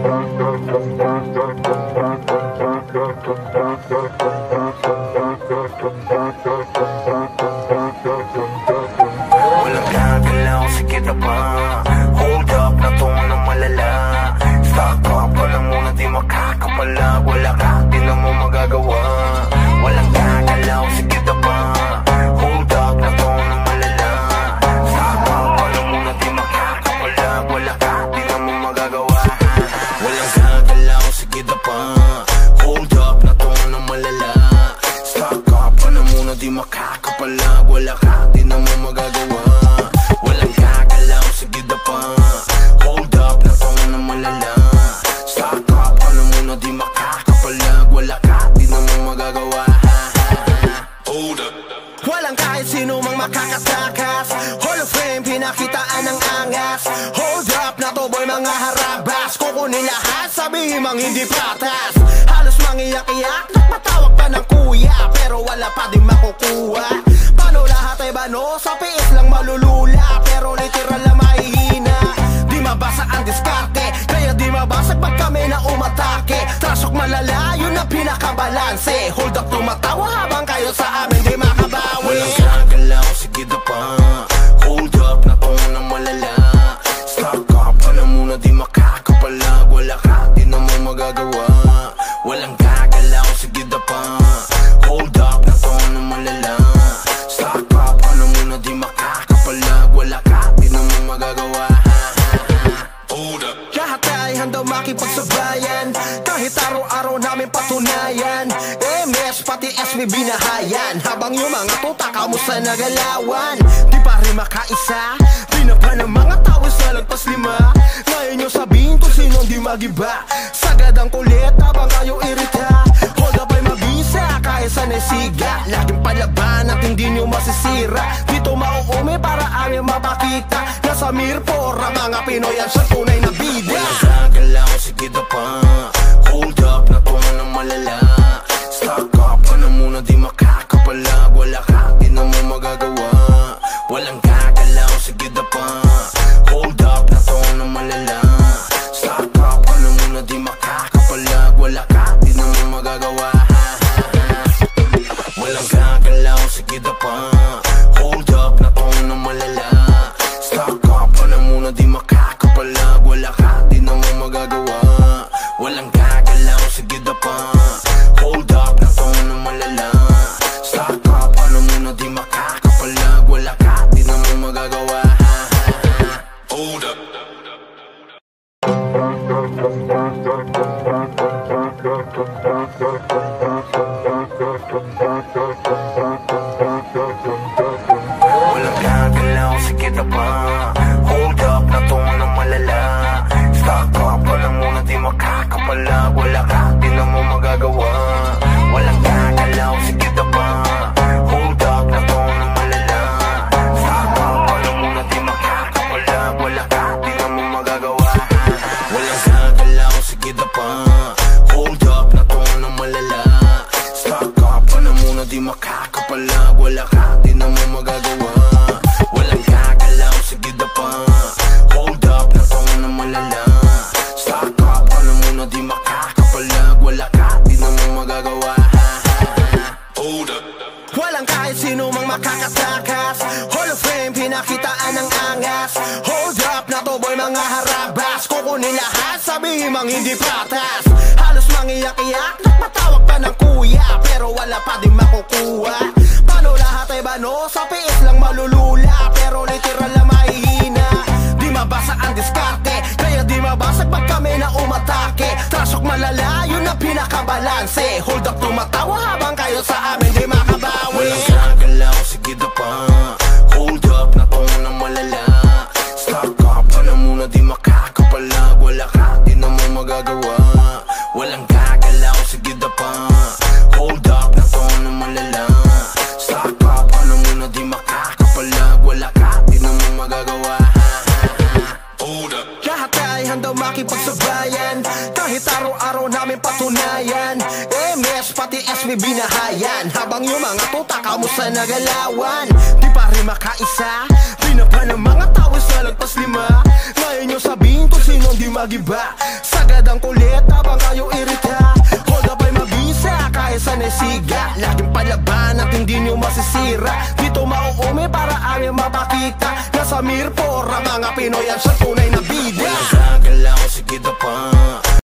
Walang gagalaw, sige na pa. Hold up na to na malala. Stock up ka lang muna, di makakapalag. Wala ka, di na mo magagawa. Walang gagalaw, sige na pa. Hold up na to na malala. Stock up ka lang muna, di makakapalag. Wala ka, di na mo magagawa. Walang gagalaw, sige na pa. Hold up na to na malala. Stock up ka lang muna, di makakapalag. Wala ka, di na mo magagawa. Walang gagalaw, sige na pa. Hold up na to na malala. Stock up ka lang muna, di makakapalag. Wala ka, di na mo magagawa. Hold up. Walang kahit sino mang makakatakas. Hall of Fame, pinakitaan ng angas. Hold up na to boy, mga harabas. Kukunin lahat, sabihin mang hindi patas. Halos mangiyak-iyak, nagpatawag pa ng kuya, pero wala pa din makukuha. Paano lahat ay bano? Sa piis lang malulula, pero literal na mahihina. Di mabasa ang diskarte, kaya di mabasag pag kami na umatake. Trasok malala, yun ang pinakabalanse. Hold up, tumatawa habang kayo sa amin di makabawi. Walang gagalaw, sige na pa. Hold up na to na malala. Stock up ka na muna, di makakapalag. Wala ka, di na mo magagawa. Walang gagalaw, sige na pa. Hold up na to na malala. Stock up ka na muna, di makakapalag. Wala ka, di na mo magagawa. Hold up. Lahat ay handang makipagsabayan, kahit araw-araw namin patunayan. MS pati SB binahayan, habang yung mga tuta kamusta nagalawan. Di pa rin makaisa, di na pa ng mga tao sa lagpas 5. Ngayon nyo sabihin kung sinong di magiba. Sagad ang kulit habang kayo irita. Hold up ay mabisa kahit sa nesiga. Laging palaban at hindi nyo masisira. Dito mauumi para aming mapakita. Nasa Mirpor ang mga Pinoy at sa tunay na bida. Walang gagalaw, sige na pa. Hold up na to na malala. Stock up ka na muna, di makakapalag. Wala ka, di na mo magagawa. Walang gagalaw, sige na pa. Hold up na to na malala. Stock up ka na muna, di makakapalag. Wala ka, di na mo magagawa. Walang gagalaw, sige na pa. Hold up na to na malala. Stock up ka na muna, di makakapalag. Wala ka, di na mo magagawa. Walang gagalaw, sige na pa. Hold up na to na malala. Stock up ka na muna, di makakapalag. Wala ka, di na mo magagawa. Hold up. Walang gagalaw, sige na pa. Hold up na to na malala. Stock up ka lang muna, di makakapalag. Wala ka, di na mo magagawa. Walang gagalaw, sige na pa. Hold up na to na malala. Stock up ka lang muna, di makakapalag. Wala ka, di na mo magagawa. Walang gagalaw, sige na pa. Hold up na to na malala. Stock up ka na muna, di makakapalag. Wala ka, di na mo magagawa. Walang gagalaw, sige na pa. Hold up na to na malala. Stock up ka na muna, di makakapalag. Wala ka, di na mo magagawa. Hold up. Walang kahit sino mang makakatakas. Hall of Fame, pinakitaan ng angas. Hold up na to boy, mga harabas. Kukunin lahat, sabihin mang hindi patas. Halos mangiyak-iyak, nagpatawag pa ng kuya, pero wala pa din makukuha. Paano lahat ay bano? Sa piis lang malulula, pero literal na mahihina. Di mabasa ang diskarte, kaya di mabasag pag kami na umatake. Trasok malala, yun ang pinakabalanse. Hold up, tumatawa habang kayo sa amin di makabawi. Walang gagalaw, sige na pa. Hold up na to na malala. Stock up ka na muna, di makakapalag. Wala ka, di na mo magagawa. Walang gagalaw, sige na pa. Hold up na to na malala. Stock up ka na muna, di makakapalag. Wala ka, di na mo magagawa. Hold up. Lahat ay handang makipagsabayan. bayan. Kahit araw-araw namin patunayan, MS pati SB binahayan. Habang yung mga tuta kamusta nagalawan, di pa rin makaisa. Pinapa ng mga tao sa lagpas 5. Ngayon nyo sabihin kung sinong di magiba. Sagad ang kulit habang kayo irita. Hold up ay mabisa kahit sa nesiga. Laging palaban at hindi nyo masisira. Dito mauumi para amin mapakita. Nasa mirpor ang mga Pinoy at sa tunay na bida. Walang gagalaw, sige pa.